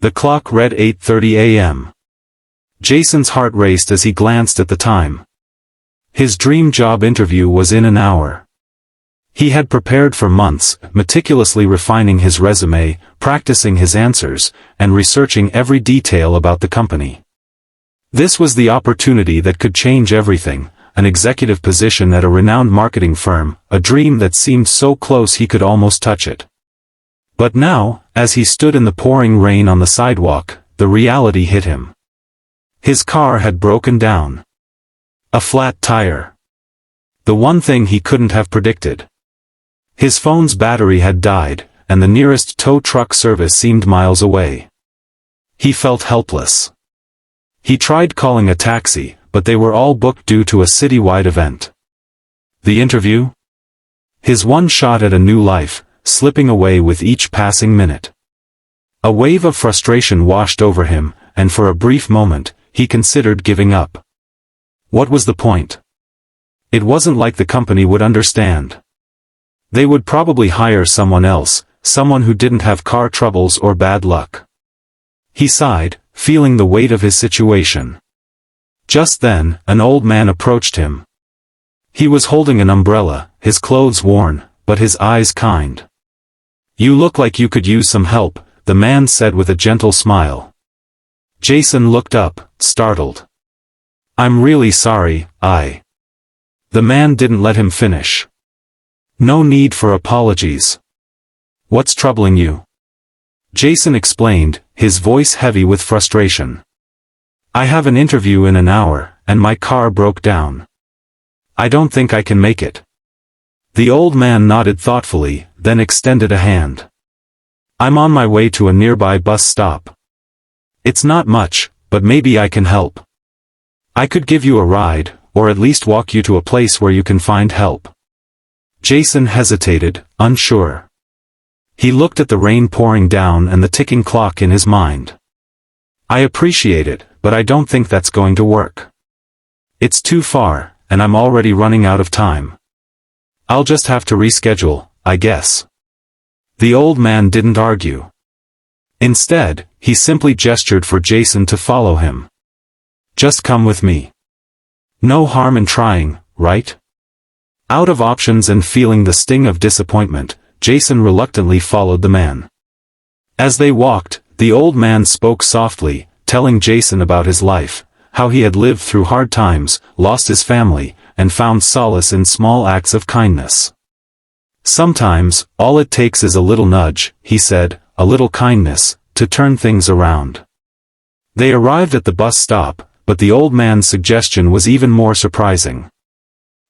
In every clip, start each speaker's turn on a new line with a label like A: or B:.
A: The clock read 8:30 a.m. Jason's heart raced as he glanced at the time. His dream job interview was in an hour. He had prepared for months, meticulously refining his resume, practicing his answers, and researching every detail about the company. This was the opportunity that could change everything, an executive position at a renowned marketing firm, a dream that seemed so close he could almost touch it. But now, as he stood in the pouring rain on the sidewalk, the reality hit him. His car had broken down. A flat tire. The one thing he couldn't have predicted. His phone's battery had died, and the nearest tow truck service seemed miles away. He felt helpless. He tried calling a taxi, but they were all booked due to a citywide event. The interview? His one shot at a new life, slipping away with each passing minute. A wave of frustration washed over him, and for a brief moment, he considered giving up. What was the point? It wasn't like the company would understand. They would probably hire someone else, someone who didn't have car troubles or bad luck. He sighed, feeling the weight of his situation. Just then, an old man approached him. He was holding an umbrella, his clothes worn, but his eyes kind. "You look like you could use some help," the man said with a gentle smile. Jason looked up, startled. "I'm really sorry, The man didn't let him finish. "No need for apologies. What's troubling you?" Jason explained, his voice heavy with frustration. "I have an interview in an hour, and my car broke down. I don't think I can make it." The old man nodded thoughtfully, then extended a hand. "I'm on my way to a nearby bus stop. It's not much, but maybe I can help. I could give you a ride, or at least walk you to a place where you can find help." Jason hesitated, unsure. He looked at the rain pouring down and the ticking clock in his mind. "I appreciate it, but I don't think that's going to work. It's too far, and I'm already running out of time. I'll just have to reschedule, I guess." The old man didn't argue. Instead, he simply gestured for Jason to follow him. "Just come with me. No harm in trying, right?" Out of options and feeling the sting of disappointment, Jason reluctantly followed the man. As they walked, the old man spoke softly, telling Jason about his life, how he had lived through hard times, lost his family, and found solace in small acts of kindness. "Sometimes, all it takes is a little nudge," he said, "a little kindness, to turn things around." They arrived at the bus stop, but the old man's suggestion was even more surprising.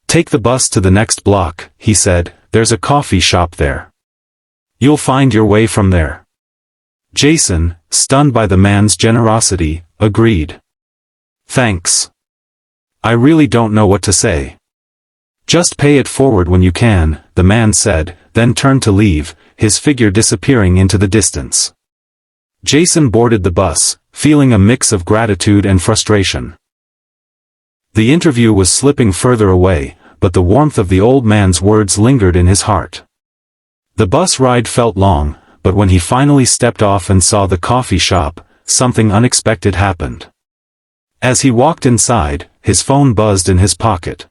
A: "Take the bus to the next block," he said, "there's a coffee shop there. You'll find your way from there." Jason, stunned by the man's generosity, agreed. "Thanks. I really don't know what to say." "Just pay it forward when you can," the man said, then turned to leave, his figure disappearing into the distance. Jason boarded the bus, feeling a mix of gratitude and frustration. The interview was slipping further away, but the warmth of the old man's words lingered in his heart. The bus ride felt long, but when he finally stepped off and saw the coffee shop, something unexpected happened. As he walked inside, his phone buzzed in his pocket.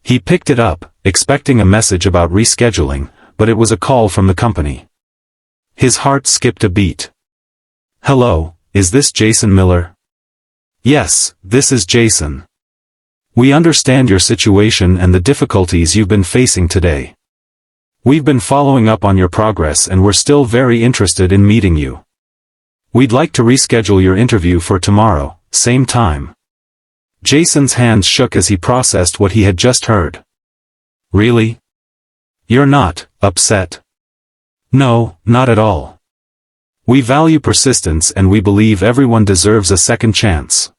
A: He picked it up, expecting a message about rescheduling, but it was a call from the company. His heart skipped a beat. "Hello, is this Jason Miller?" "Yes, this is Jason. We understand your situation and the difficulties you've been facing today. We've been following up on your progress and we're still very interested in meeting you. We'd like to reschedule your interview for tomorrow, same time." Jason's hands shook as he processed what he had just heard. "Really? You're not upset?" "No, not at all. We value persistence and we believe everyone deserves a second chance.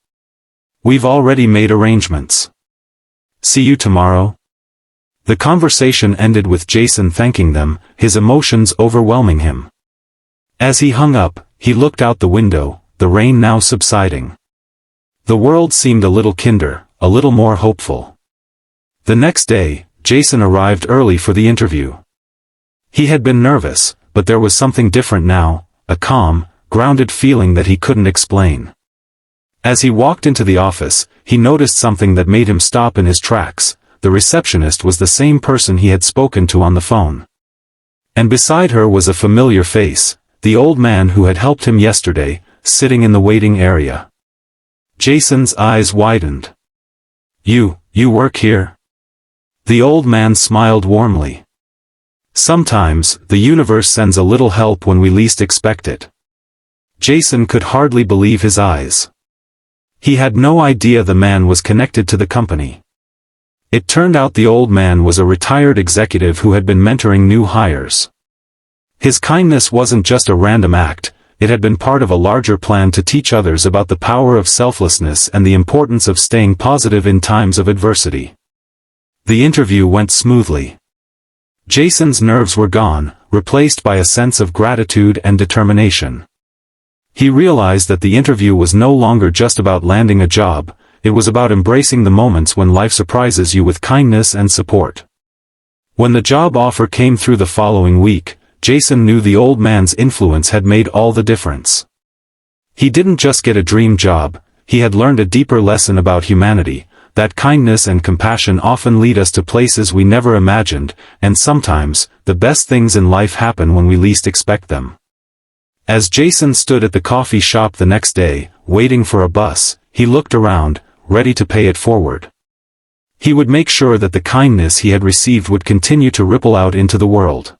A: We've already made arrangements. See you tomorrow." The conversation ended with Jason thanking them, his emotions overwhelming him. As he hung up, he looked out the window, the rain now subsiding. The world seemed a little kinder, a little more hopeful. The next day, Jason arrived early for the interview. He had been nervous, but there was something different now, a calm, grounded feeling that he couldn't explain. As he walked into the office, he noticed something that made him stop in his tracks. The receptionist was the same person he had spoken to on the phone. And beside her was a familiar face, the old man who had helped him yesterday, sitting in the waiting area. Jason's eyes widened. You work here?" The old man smiled warmly. "Sometimes, the universe sends a little help when we least expect it." Jason could hardly believe his eyes. He had no idea the man was connected to the company. It turned out the old man was a retired executive who had been mentoring new hires. His kindness wasn't just a random act, it had been part of a larger plan to teach others about the power of selflessness and the importance of staying positive in times of adversity. The interview went smoothly. Jason's nerves were gone, replaced by a sense of gratitude and determination. He realized that the interview was no longer just about landing a job, it was about embracing the moments when life surprises you with kindness and support. When the job offer came through the following week, Jason knew the old man's influence had made all the difference. He didn't just get a dream job, he had learned a deeper lesson about humanity, that kindness and compassion often lead us to places we never imagined, and sometimes, the best things in life happen when we least expect them. As Jason stood at the coffee shop the next day, waiting for a bus, he looked around, ready to pay it forward. He would make sure that the kindness he had received would continue to ripple out into the world.